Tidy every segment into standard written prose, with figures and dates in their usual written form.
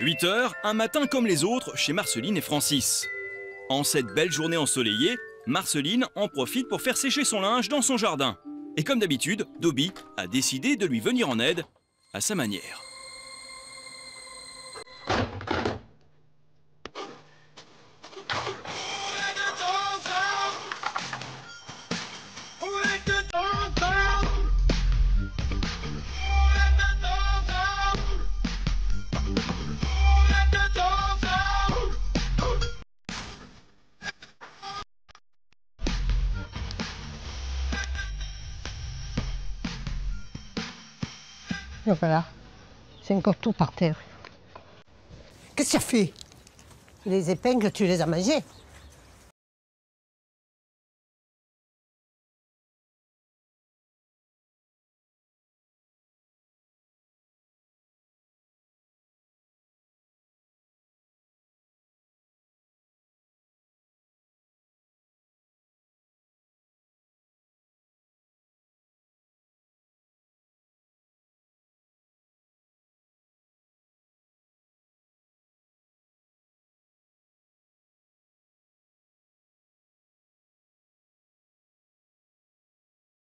8 heures, un matin comme les autres chez Marceline et Francis. En cette belle journée ensoleillée, Marceline en profite pour faire sécher son linge dans son jardin. Et comme d'habitude, Dobby a décidé de lui venir en aide à sa manière. Et voilà, c'est encore tout par terre. Qu'est-ce que tu as fait? Les épingles, tu les as mangées?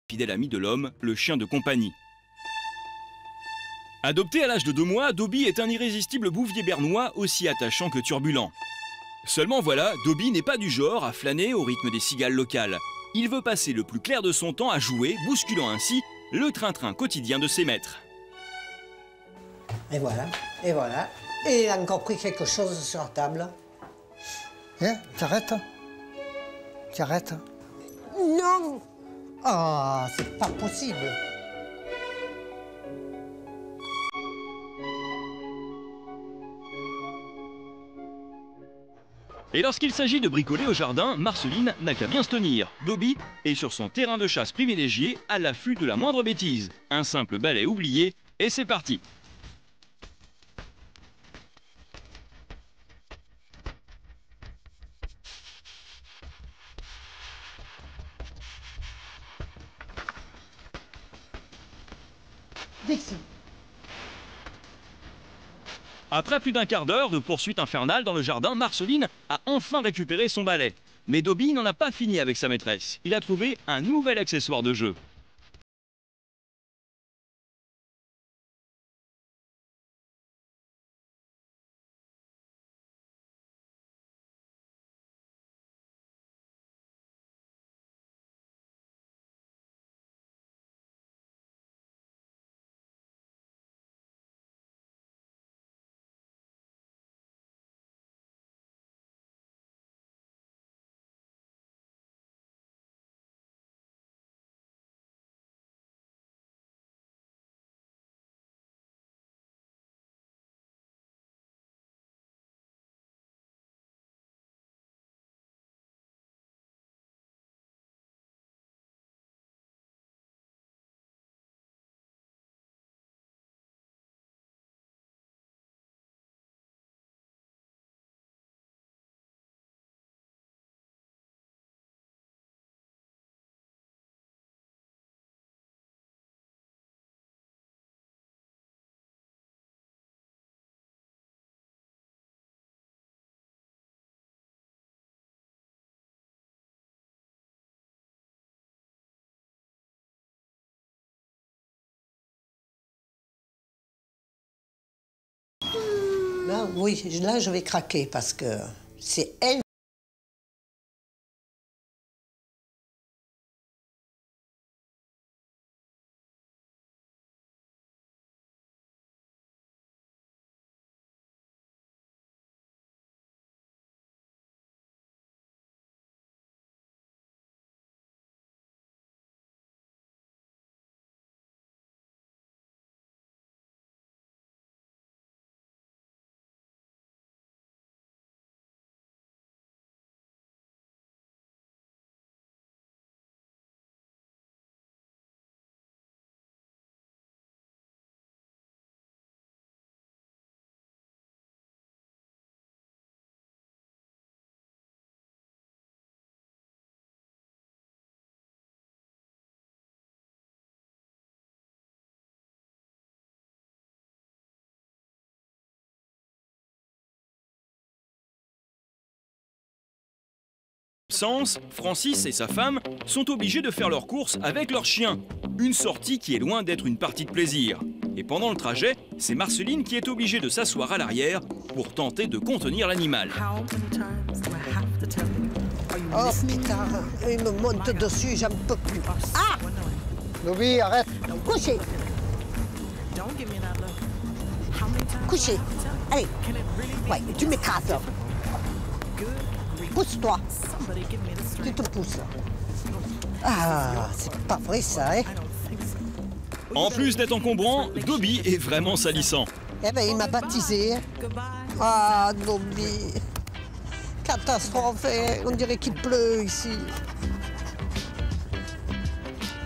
Fidèle ami de l'homme, le chien de compagnie. Adopté à l'âge de 2 mois, Dobby est un irrésistible bouvier bernois aussi attachant que turbulent. Seulement voilà, Dobby n'est pas du genre à flâner au rythme des cigales locales. Il veut passer le plus clair de son temps à jouer, bousculant ainsi le train-train quotidien de ses maîtres. Et voilà, et voilà. Et il a encore pris quelque chose sur la table. Hein? T'arrêtes? T'arrêtes? Non! Ah, c'est pas possible. Et lorsqu'il s'agit de bricoler au jardin, Marceline n'a qu'à bien se tenir. Dobby est sur son terrain de chasse privilégié, à l'affût de la moindre bêtise. Un simple balai oublié, et c'est parti. Dixie. Après plus d'un quart d'heure de poursuite infernale dans le jardin, Marceline a enfin récupéré son balai. Mais Dobby n'en a pas fini avec sa maîtresse. Il a trouvé un nouvel accessoire de jeu. Là, oui, là, je vais craquer parce que c'est elle. sens, Francis et sa femme sont obligés de faire leurs courses avec leur chien. Une sortie qui est loin d'être une partie de plaisir. Et pendant le trajet, c'est Marceline qui est obligée de s'asseoir à l'arrière pour tenter de contenir l'animal. Oh putain, il me monte dessus, j'en peux plus. Ah! Dobby, arrête. Couchez. Couchez. Allez. Ouais, tu m'écrases là. Pousse-toi. Tu te pousses. Ah, c'est pas vrai ça, hein? En plus d'être encombrant, Dobby est vraiment salissant. Eh ben, il m'a baptisé. Ah, Dobby. Catastrophe, hein. On dirait qu'il pleut ici.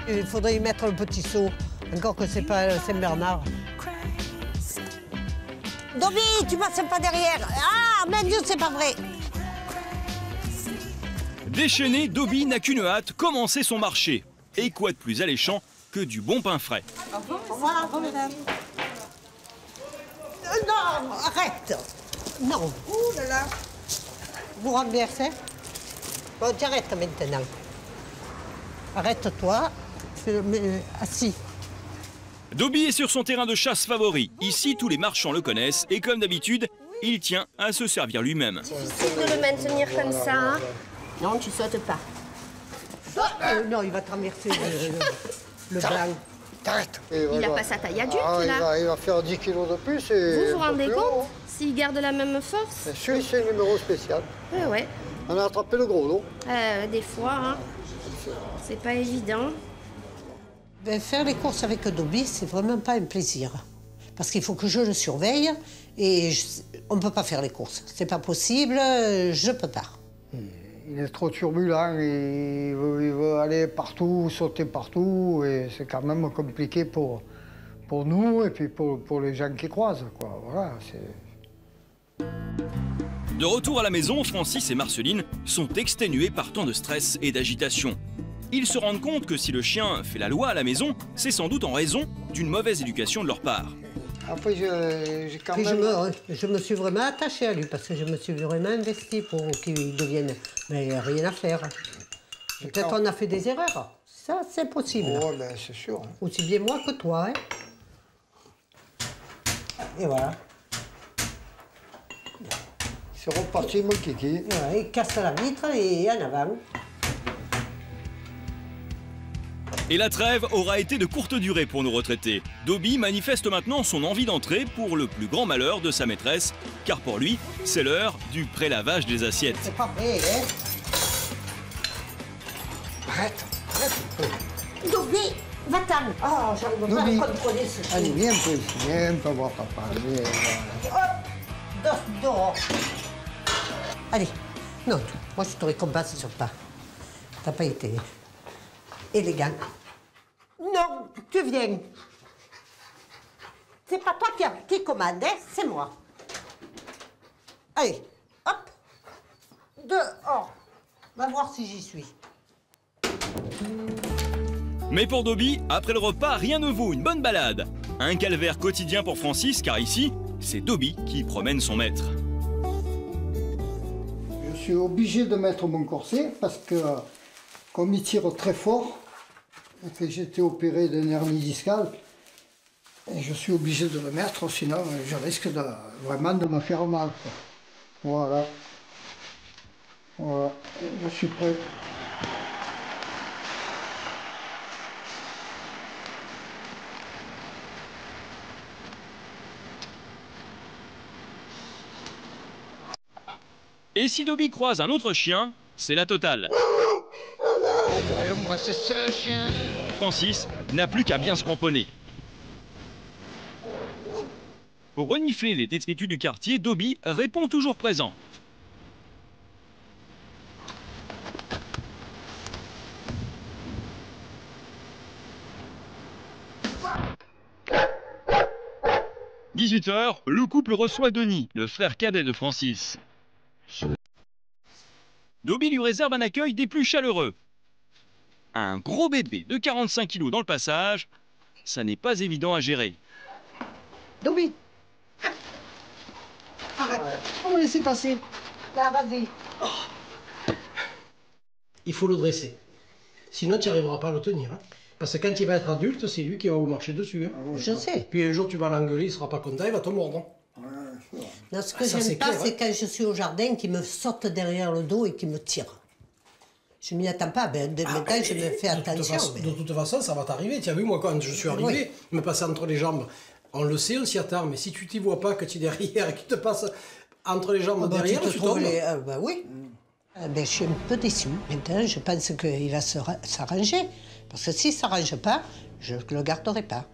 Il faudrait y mettre un petit seau. Encore que c'est pas Saint-Bernard. Dobby, tu passes pas derrière. Ah, mon Dieu, c'est pas vrai. Déchaîné, Dobby n'a qu'une hâte, commencer son marché. Et quoi de plus alléchant que du bon pain frais. Voilà, madame. Non, arrête. Non. Ouh là là. Vous renversez. Bon, tu arrêtes maintenant. Arrête-toi. Assis. Dobby est sur son terrain de chasse favori. Ici, tous les marchands le connaissent et comme d'habitude, il tient à se servir lui-même. Difficile de le maintenir comme ça, hein? Non, tu sautes pas. Non, il va traverser le blanc. T'arrêtes. Il n'a pas sa taille adulte, là. Il va faire 10 kilos de plus. Vous vous rendez compte? S'il garde la même force? Celui-ci, c'est le numéro spécial. Ouais. On a attrapé le gros lot. Des fois, hein. C'est pas évident. Ben, faire les courses avec Dobby, c'est vraiment pas un plaisir. Parce qu'il faut que je le surveille et on ne peut pas faire les courses. C'est pas possible, je peux pas. Il est trop turbulent, il veut aller partout, sauter partout, et c'est quand même compliqué pour nous et puis pour les gens qui croisent, quoi. Voilà, De retour à la maison, Francis et Marceline sont exténués par tant de stress et d'agitation. Ils se rendent compte que si le chien fait la loi à la maison, c'est sans doute en raison d'une mauvaise éducation de leur part. Après, j'ai quand Puis même... je me suis vraiment attachée à lui parce que je me suis vraiment investie pour qu'il devienne. Mais il n'y a rien à faire. Peut-être qu'on a fait des erreurs. Ça, c'est possible. Oh, ben, c'est sûr. Aussi bien moi que toi. Hein. Et voilà. C'est reparti, mon kiki. Voilà, il casse la vitre et en avant. Et la trêve aura été de courte durée pour nos retraités. Dobby manifeste maintenant son envie d'entrer pour le plus grand malheur de sa maîtresse, car pour lui, c'est l'heure du prélavage des assiettes. C'est pas vrai, hein? Arrête. Dobby, va-t'en. Oh, j'arrive pas à contrôler ce chien. Allez, viens un peu ici, viens pas voir papa. Viens, Hop, dehors. Allez, non, moi je te récompense sur pas. T'as pas été élégant. Non, tu viens. C'est pas toi qui commande, hein, c'est moi. Allez, hop, dehors. Va voir si j'y suis. Mais pour Dobby, après le repas, rien ne vaut une bonne balade. Un calvaire quotidien pour Francis, car ici, c'est Dobby qui promène son maître. Je suis obligé de mettre mon corset parce que, comme il tire très fort, et que j'ai été opéré d'une hernie discale, et je suis obligé de le mettre, sinon je risque vraiment de me faire mal, quoi. Voilà. Voilà. Je suis prêt. Et si Dobby croise un autre chien, c'est la totale. Moi, c'est ça, le chien. Francis n'a plus qu'à bien se cramponner. Pour renifler les détritus du quartier, Dobby répond toujours présent. « 18h, le couple reçoit Denis, le frère cadet de Francis. Dobby lui réserve un accueil des plus chaleureux. Un gros bébé de 45 kilos dans le passage, ça n'est pas évident à gérer. Dobby. Arrête. On va laisser passer. Là, vas-y. il faut le dresser. Sinon, tu n'y arriveras pas à le tenir. Hein. Parce que quand il va être adulte, c'est lui qui va vous marcher dessus. Hein. Je sais. Puis un jour, tu vas l'engueuler, il ne sera pas content, il va te mordre. Non, ce que j'aime pas, c'est quand je suis au jardin, qu'il me saute derrière le dos et qu'il me tire. Je m'y attends pas, mais maintenant je me fais attention. De toute façon, ça va t'arriver. Tu as vu, moi, quand je suis arrivé, me passer entre les jambes, on le sait, on s'y attend, mais si tu t'y vois pas, que tu es derrière et qu'il te passe entre les jambes derrière, tu tombes. Oui. Je suis un peu déçue. Maintenant, je pense qu'il va s'arranger. Parce que s'il ne s'arrange pas, je ne le garderai pas.